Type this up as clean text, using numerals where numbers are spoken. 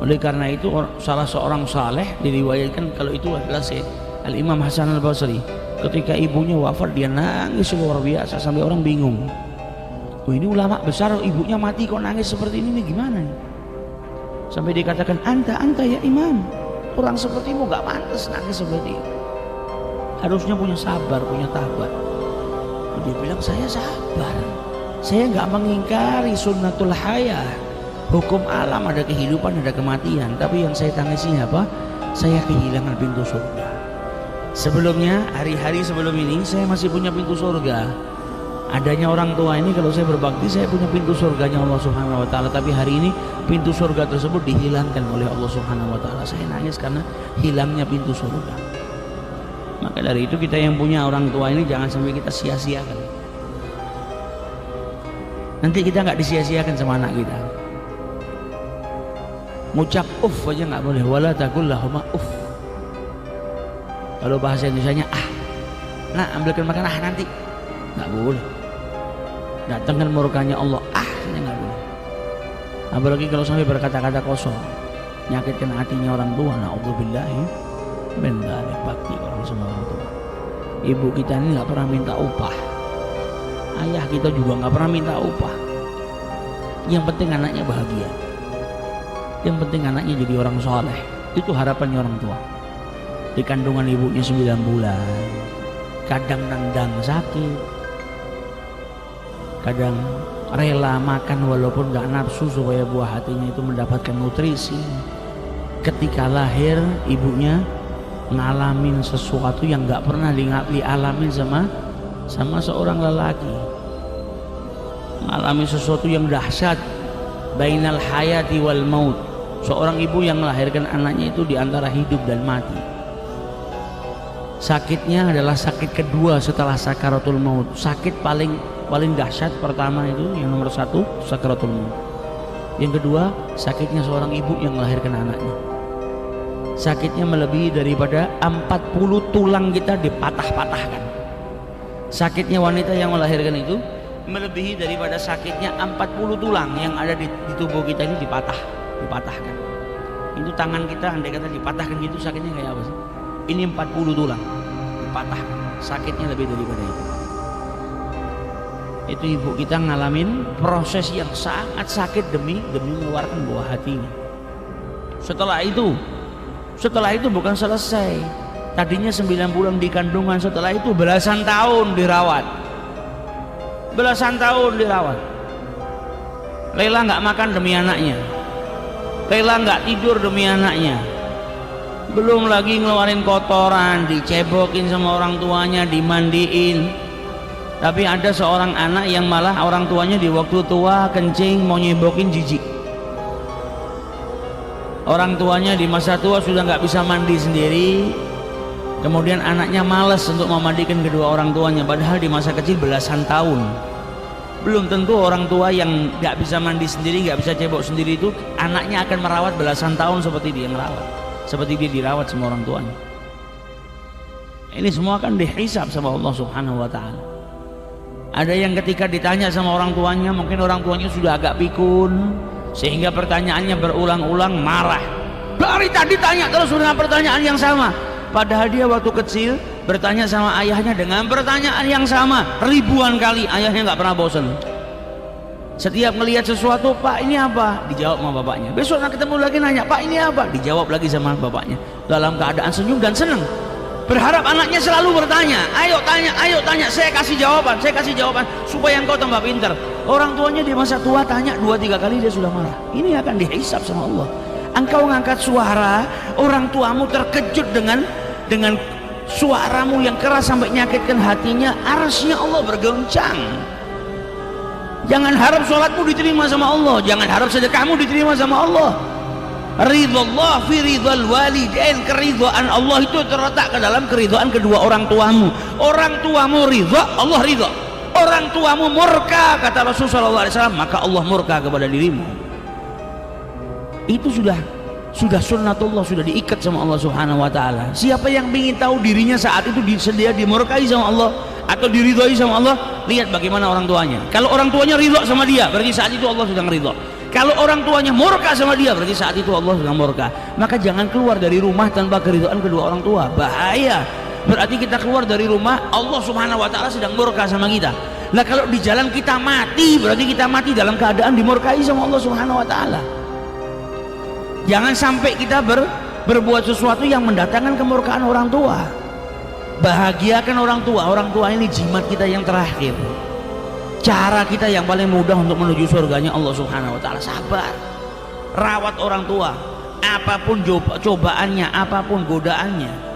Oleh karena itu salah seorang saleh diriwayatkan kalau itu adalah Al-Imam Hasan Al-Basri. Ketika ibunya wafat dia nangis luar biasa sampai orang bingung. Oh, ini ulama besar ibunya mati kok nangis seperti ini gimana nih? Sampai dikatakan anta ya imam, orang sepertimu gak pantas nangis seperti itu. Harusnya punya sabar, punya tabah. Dia bilang saya sabar, saya gak mengingkari sunnatul hayah, hukum alam, ada kehidupan ada kematian. Tapi yang saya tangisi apa? Saya kehilangan pintu surga. Sebelumnya, hari-hari sebelum ini saya masih punya pintu surga. Adanya orang tua ini, kalau saya berbakti saya punya pintu surganya Allah Subhanahu wa taala. Tapi hari ini pintu surga tersebut dihilangkan oleh Allah Subhanahu wa taala. Saya nangis karena hilangnya pintu surga. Maka dari itu kita yang punya orang tua ini jangan sampai kita sia-siakan. Nanti kita nggak disia-siakan sama anak kita. Ngucap uff aja nggak boleh. Wala taqul lahuma uff. Kalau bahasa Indonesianya nah ambilkan makan nanti, nggak boleh. Datangkan murkanya Allah, nggak boleh. Apalagi kalau sampai berkata-kata kosong, nyakitkan hatinya orang tua. Na'udzubillahi min dzalik. Bakti orang sama orang tua. Ibu kita ini nggak pernah minta upah, ayah kita juga nggak pernah minta upah. Yang penting anaknya bahagia, yang penting anaknya jadi orang soleh. Itu harapannya orang tua. Di kandungan ibunya 9 bulan, kadang nendang sakit, kadang rela makan walaupun gak nafsu supaya buah hatinya itu mendapatkan nutrisi. Ketika lahir ibunya ngalamin sesuatu yang gak pernah dialamin sama seorang lelaki. Ngalamin sesuatu yang dahsyat, bainal hayati wal maut. Seorang ibu yang melahirkan anaknya itu di antara hidup dan mati. Sakitnya adalah sakit kedua setelah sakaratul maut. Sakit paling dahsyat pertama itu yang nomor 1 sakaratul maut. Yang kedua sakitnya seorang ibu yang melahirkan anaknya. Sakitnya melebihi daripada 40 tulang kita dipatah-patahkan. Sakitnya wanita yang melahirkan itu melebihi daripada sakitnya 40 tulang yang ada di tubuh kita ini dipatahkan. Itu tangan kita andai kata dipatahkan gitu sakitnya kayak apa sih? Ini 40 tulang dipatahkan, sakitnya lebih daripada itu. Itu ibu kita ngalamin proses yang sangat sakit demi mengeluarkan buah hatinya. Setelah itu bukan selesai. Tadinya 9 bulan di kandungan, setelah itu belasan tahun dirawat. Lela nggak makan demi anaknya, Lela nggak tidur demi anaknya. Belum lagi ngeluarin kotoran, dicebokin sama orang tuanya, dimandiin. Tapi ada seorang anak yang malah orang tuanya di waktu tua kencing mau nyebokin jijik. Orang tuanya di masa tua sudah nggak bisa mandi sendiri. Kemudian anaknya malas untuk memandikan kedua orang tuanya, padahal di masa kecil belasan tahun. Belum tentu orang tua yang nggak bisa mandi sendiri, nggak bisa cebok sendiri itu anaknya akan merawat belasan tahun seperti dia ngerawat. Seperti dia dirawat sama orang tuanya. Ini semua kan dihisab sama Allah Subhanahu wa taala. Ada yang ketika ditanya sama orang tuanya, mungkin orang tuanya sudah agak pikun sehingga pertanyaannya berulang-ulang, marah. Dari tadi tanya terus dengan pertanyaan yang sama. Padahal dia waktu kecil bertanya sama ayahnya dengan pertanyaan yang sama ribuan kali, ayahnya nggak pernah bosan. Setiap melihat sesuatu, Pak ini apa? Dijawab sama bapaknya. Besok nak ketemu lagi nanya, Pak ini apa? Dijawab lagi sama bapaknya. Dalam keadaan senyum dan senang. Berharap anaknya selalu bertanya, ayo tanya, saya kasih jawaban supaya engkau tambah pintar. Orang tuanya di masa tua tanya 2-3 kali dia sudah marah. Ini akan dihisab sama Allah. Engkau ngangkat suara, orang tuamu terkejut dengan suaramu yang keras sampai nyakitkan hatinya, arsy-Nya Allah bergoncang. Jangan harap sholatmu diterima sama Allah, jangan harap sedekahmu diterima sama Allah. Ridhallah fi ridhal walidain, keridhaan Allah itu terletak ke dalam keridhaan kedua orang tuamu. Orang tuamu ridha, Allah ridha. Orang tuamu murka, kata Rasulullah SAW, maka Allah murka kepada dirimu. Itu sudah sunnatullah, sudah diikat sama Allah Subhanahu wa taala. Siapa yang ingin tahu dirinya saat itu dia dimurkai sama Allah atau diridhoi sama Allah, lihat bagaimana orang tuanya. Kalau orang tuanya ridho sama dia, berarti saat itu Allah sudah ridho. Kalau orang tuanya murka sama dia, berarti saat itu Allah sedang murka. Maka jangan keluar dari rumah tanpa keridhaan kedua orang tua, bahaya. Berarti kita keluar dari rumah, Allah subhanahu wa ta'ala sedang murka sama kita. Nah kalau di jalan kita mati, berarti kita mati dalam keadaan dimurkai sama Allah subhanahu wa ta'ala. Jangan sampai kita berbuat sesuatu yang mendatangkan kemurkaan orang tua. Bahagiakan orang tua ini jimat kita yang terakhir, cara kita yang paling mudah untuk menuju surganya Allah subhanahu wa ta'ala. Sabar, rawat orang tua, apapun cobaannya, apapun godaannya.